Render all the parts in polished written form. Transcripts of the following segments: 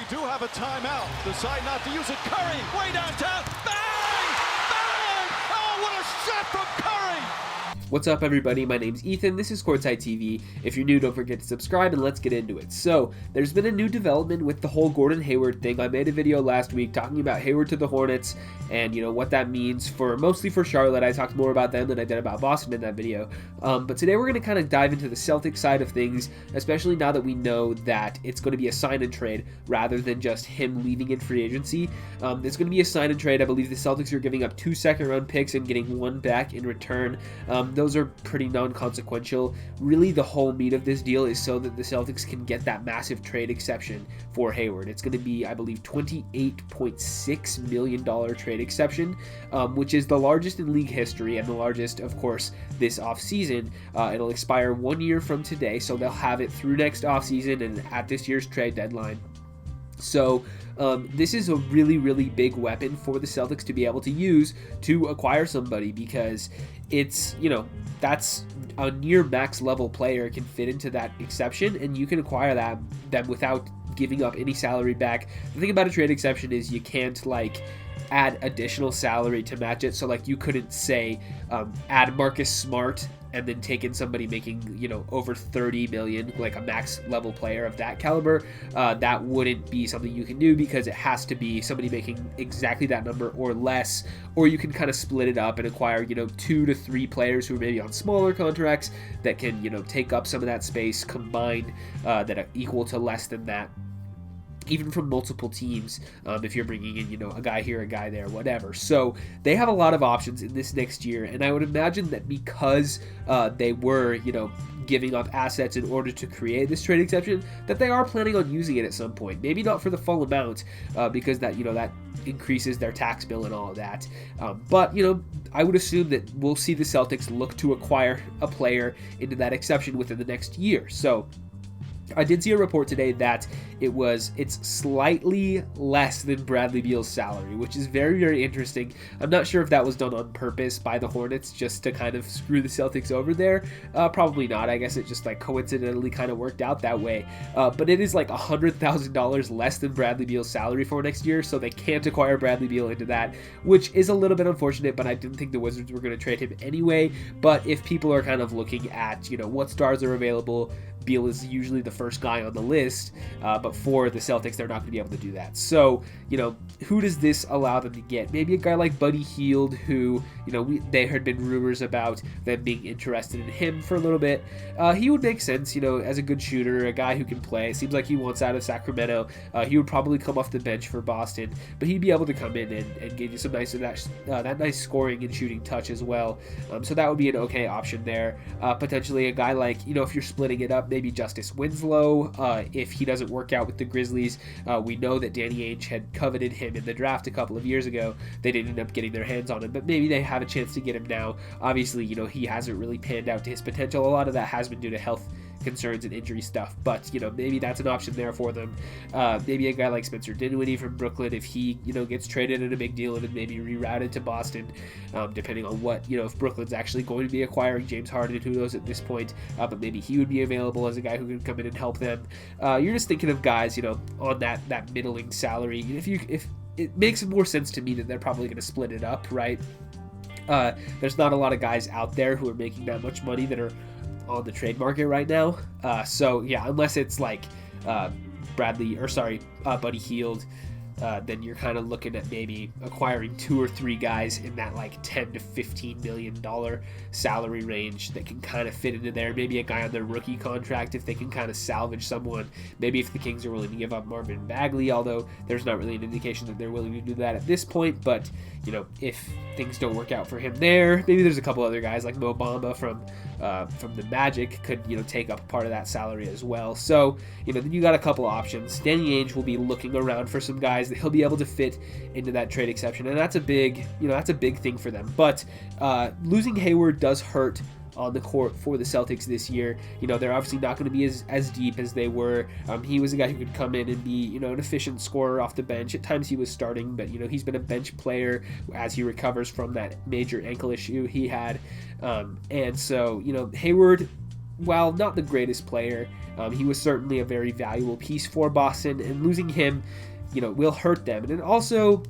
do have a timeout. Decide not to use it. Curry, way downtown. Bang! Bang! Oh, what a shot from Curry! What's up, everybody? My name's Ethan. This is Courtside TV. If you're new, don't forget to subscribe, and let's get into it. So, there's been a new development with the whole Gordon Hayward thing. I made a video last week talking about Hayward to the Hornets and, what that means mostly for Charlotte. I talked more about them than I did about Boston in that video. But today we're going to kind of dive into the Celtics side of things, especially now that we know that it's going to be a sign and trade rather than just him leaving in free agency. It's going to be a sign and trade. I believe the Celtics are giving up 2 second-round picks and getting 1 back in return. Those are pretty non-consequential. Really, the whole meat of this deal is so that the Celtics can get that massive trade exception for Hayward. It's going to be, I believe, $28.6 million trade exception, which is the largest in league history and the largest, of course, this offseason. It'll expire 1 year from today, so they'll have it through next offseason and at this year's trade deadline. So this is a really, really big weapon for the Celtics to be able to use to acquire somebody, because it's, that's a near max level player can fit into that exception, and you can acquire them without giving up any salary back. The thing about a trade exception is you can't add additional salary to match it. So you couldn't say add Marcus Smart and then take in somebody making over 30 million, like a max level player of that caliber. That wouldn't be something you can do, because it has to be somebody making exactly that number or less. Or you can kind of split it up and acquire 2 to 3 players who are maybe on smaller contracts that can take up some of that space combined, that are equal to less than that, even from multiple teams, if you're bringing in, a guy here, a guy there, whatever. So they have a lot of options in this next year, and I would imagine that because they were, giving up assets in order to create this trade exception, that they are planning on using it at some point. Maybe not for the full amount, because that, that increases their tax bill and all of that. But, I would assume that we'll see the Celtics look to acquire a player into that exception within the next year. So I did see a report today that it's slightly less than Bradley Beal's salary, which is very, very interesting. I'm not sure if that was done on purpose by the Hornets just to kind of screw the Celtics over there. Probably not. I guess it just coincidentally kind of worked out that way. But it is $100,000 less than Bradley Beal's salary for next year, so they can't acquire Bradley Beal into that, which is a little bit unfortunate, but I didn't think the Wizards were going to trade him anyway. But if people are kind of looking at, what stars are available, Beal is usually the first guy on the list, but for the Celtics, they're not going to be able to do that. So, who does this allow them to get? Maybe a guy like Buddy Hield, who, there had been rumors about them being interested in him for a little bit. He would make sense, as a good shooter, a guy who can play. It seems like he wants out of Sacramento. He would probably come off the bench for Boston, but he'd be able to come in and give you some nice that nice scoring and shooting touch as well. So that would be an okay option there. Potentially a guy like, if you're splitting it up, maybe Justice Winslow, if he doesn't work out with the Grizzlies. We know that Danny Ainge had coveted him in the draft a couple of years ago. They didn't end up getting their hands on him, but maybe they have a chance to get him now. Obviously, he hasn't really panned out to his potential. A lot of that has been due to health concerns and injury stuff, but maybe that's an option there for them. Maybe a guy like Spencer Dinwiddie from Brooklyn, if he gets traded in a big deal and then maybe rerouted to Boston, depending on what if Brooklyn's actually going to be acquiring James Harden, who knows at this point, but maybe he would be available as a guy who can come in and help them. You're just thinking of guys on that middling salary. If it makes more sense to me that they're probably going to split it up, right? There's not a lot of guys out there who are making that much money that are on the trade market right now. So yeah, unless it's Buddy Hield, then you're kind of looking at maybe acquiring 2 or 3 guys in that $10 to $15 million salary range that can kind of fit into there. Maybe a guy on their rookie contract if they can kind of salvage someone. Maybe if the Kings are willing to give up Marvin Bagley, although there's not really an indication that they're willing to do that at this point. But if things don't work out for him there, maybe there's a couple other guys like Mo Bamba from the Magic could take up part of that salary as well. So then you got a couple options. Danny Ainge will be looking around for some guys that he'll be able to fit into that trade exception, and that's a big thing for them. But losing Hayward does hurt on the court for the Celtics this year. They're obviously not going to be as deep as they were. He was a guy who could come in and be, an efficient scorer off the bench. At times he was starting, but, he's been a bench player as he recovers from that major ankle issue he had. And so, Hayward while not the greatest player, he was certainly a very valuable piece for Boston, and losing him, will hurt them. And it also,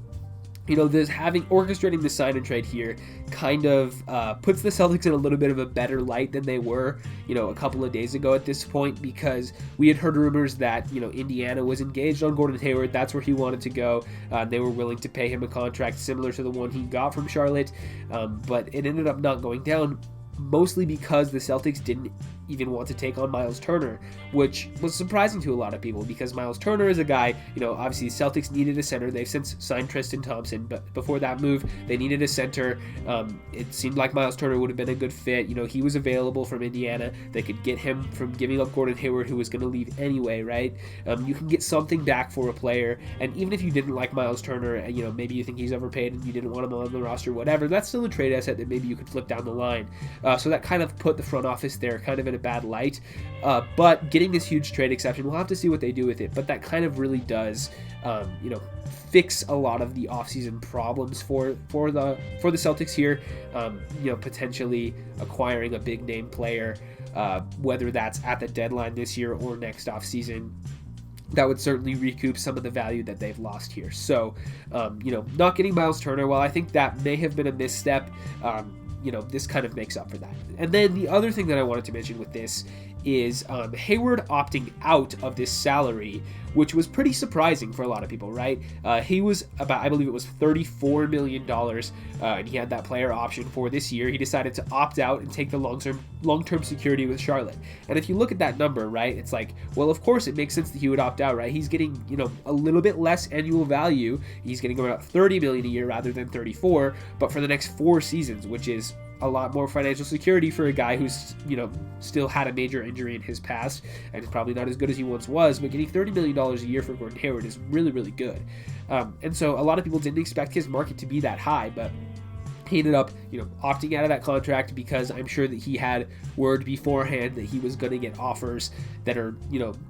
this orchestrating the sign and trade here kind of puts the Celtics in a little bit of a better light than they were, a couple of days ago at this point, because we had heard rumors that, Indiana was engaged on Gordon Hayward. That's where he wanted to go. They were willing to pay him a contract similar to the one he got from Charlotte, but it ended up not going down, mostly because the Celtics didn't even want to take on Miles Turner, which was surprising to a lot of people, because Miles Turner is a guy, obviously the Celtics needed a center. They've since signed Tristan Thompson, but before that move, they needed a center. It seemed like Miles Turner would have been a good fit. He was available from Indiana. They could get him from giving up Gordon Hayward, who was going to leave anyway, right? You can get something back for a player, and even if you didn't like Miles Turner, maybe you think he's overpaid and you didn't want him on the roster, whatever, that's still a trade asset that maybe you could flip down the line. So that kind of put the front office there kind of in a bad light, but getting this huge trade exception, we'll have to see what they do with it, but that kind of really does fix a lot of the offseason problems for the Celtics here. Potentially acquiring a big name player, whether that's at the deadline this year or next offseason, that would certainly recoup some of the value that they've lost here. So not getting Miles Turner, well, I think that may have been a misstep. This kind of makes up for that. And then the other thing that I wanted to mention with this is Hayward opting out of this salary, which was pretty surprising for a lot of people, right? He was about, I believe it was $34 million, and he had that player option for this year. He decided to opt out and take the long-term security with Charlotte. And if you look at that number, right, it's like, well, of course it makes sense that he would opt out, right? He's getting, a little bit less annual value. He's getting about $30 million a year rather than 34, but for the next 4 seasons, which is a lot more financial security for a guy who's, still had a major injury in his past and is probably not as good as he once was, but getting $30 million a year for Gordon Hayward is really, really good. And so a lot of people didn't expect his market to be that high, but he ended up, opting out of that contract because I'm sure that he had word beforehand that he was going to get offers that are,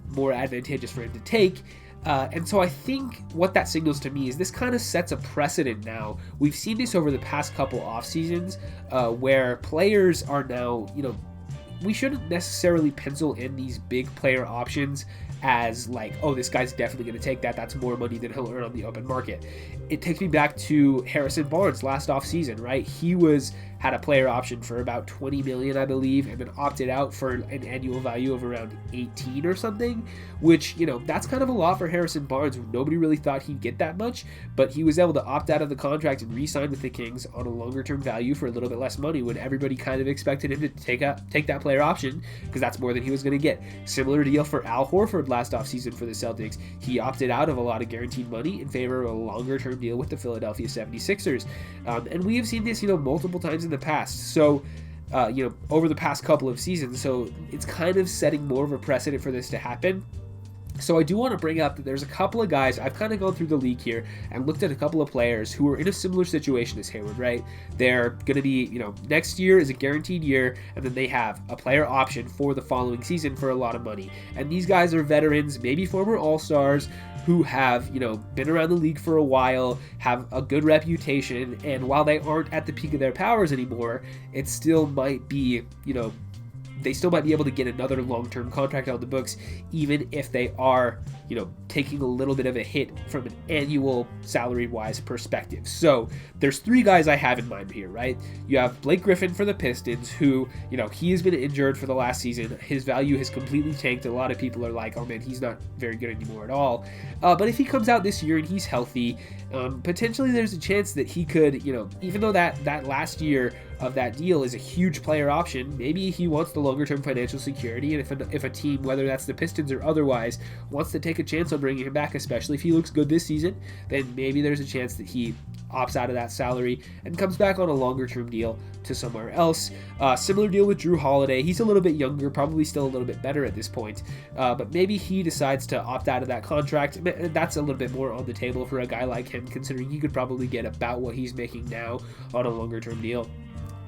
more advantageous for him to take. And so I think what that signals to me is this kind of sets a precedent now. We've seen this over the past couple off seasons, where players are now, we shouldn't necessarily pencil in these big player options as like, oh, this guy's definitely going to take that. That's more money than he'll earn on the open market. It takes me back to Harrison Barnes last offseason, right? He had a player option for about $20 million, I believe, and then opted out for an annual value of around 18 or something, which, that's kind of a lot for Harrison Barnes. Nobody really thought he'd get that much, but he was able to opt out of the contract and re-sign with the Kings on a longer-term value for a little bit less money when everybody kind of expected him to take that player option, because that's more than he was going to get. Similar deal for Al Horford last offseason for the Celtics. He opted out of a lot of guaranteed money in favor of a longer-term deal with the Philadelphia 76ers. And we have seen this, multiple times in the past. So, over the past couple of seasons. So it's kind of setting more of a precedent for this to happen. So I do want to bring up that there's a couple of guys, I've kind of gone through the league here and looked at a couple of players who are in a similar situation as Hayward, right? They're going to be, next year is a guaranteed year, and then they have a player option for the following season for a lot of money. And these guys are veterans, maybe former All-Stars, who have, been around the league for a while, have a good reputation, and while they aren't at the peak of their powers anymore, it still might be, they still might be able to get another long-term contract on the books, even if they are, taking a little bit of a hit from an annual salary-wise perspective. So there's 3 guys I have in mind here, right? You have Blake Griffin for the Pistons, who, he has been injured for the last season. His value has completely tanked. A lot of people are like, oh man, he's not very good anymore at all. But if he comes out this year and he's healthy, potentially there's a chance that he could, even though that last year of that deal is a huge player option, maybe he wants the longer-term financial security, and if a team, whether that's the Pistons or otherwise, wants to take a chance on bringing him back, especially if he looks good this season, then maybe there's a chance that he opts out of that salary and comes back on a longer-term deal to somewhere else. Similar deal with Drew Holiday. He's a little bit younger, probably still a little bit better at this point, but maybe he decides to opt out of that contract. That's a little bit more on the table for a guy like him, considering he could probably get about what he's making now on a longer-term deal.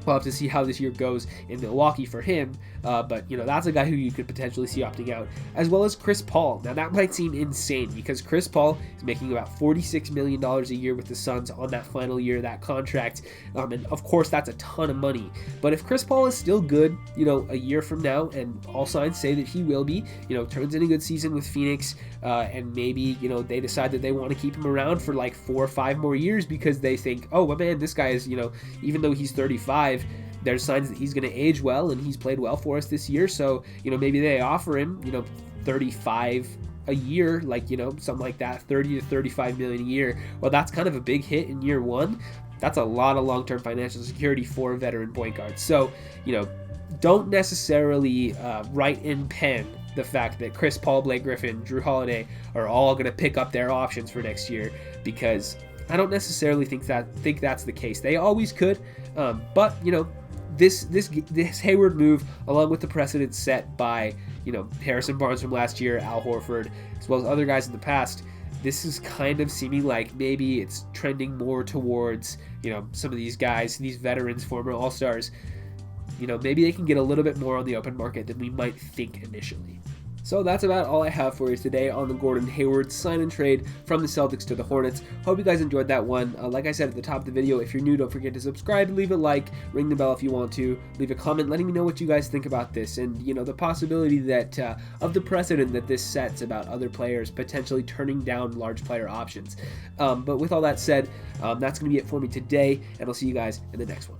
We'll have to see how this year goes in Milwaukee for him, but that's a guy who you could potentially see opting out, as well as Chris Paul. Now that might seem insane because Chris Paul is making about $46 million a year with the Suns on that final year of that contract, and of course that's a ton of money. But if Chris Paul is still good, a year from now, and all signs say that he will be, turns in a good season with Phoenix, and maybe they decide that they want to keep him around for like 4 or 5 more years because they think, oh well, man, this guy is, even though he's 35, there's signs that he's going to age well, and he's played well for us this year. So, maybe they offer him, 35 a year, like, something like that, 30 to 35 million a year. Well, that's kind of a big hit in year one. That's a lot of long-term financial security for a veteran point guard. So, don't necessarily write in pen the fact that Chris Paul, Blake Griffin, Drew Holiday are all going to pick up their options for next year, because I don't necessarily think that's the case. They always could, but this Hayward move, along with the precedent set by Harrison Barnes from last year, Al Horford, as well as other guys in the past, this is kind of seeming like maybe it's trending more towards some of these guys, these veterans, former All-Stars. Maybe they can get a little bit more on the open market than we might think initially. So that's about all I have for you today on the Gordon Hayward sign and trade from the Celtics to the Hornets. Hope you guys enjoyed that one. Like I said at the top of the video, if you're new, don't forget to subscribe, leave a like, ring the bell if you want to, leave a comment letting me know what you guys think about this, and the possibility that of the precedent that this sets about other players potentially turning down large player options. But with all that said, that's going to be it for me today, and I'll see you guys in the next one.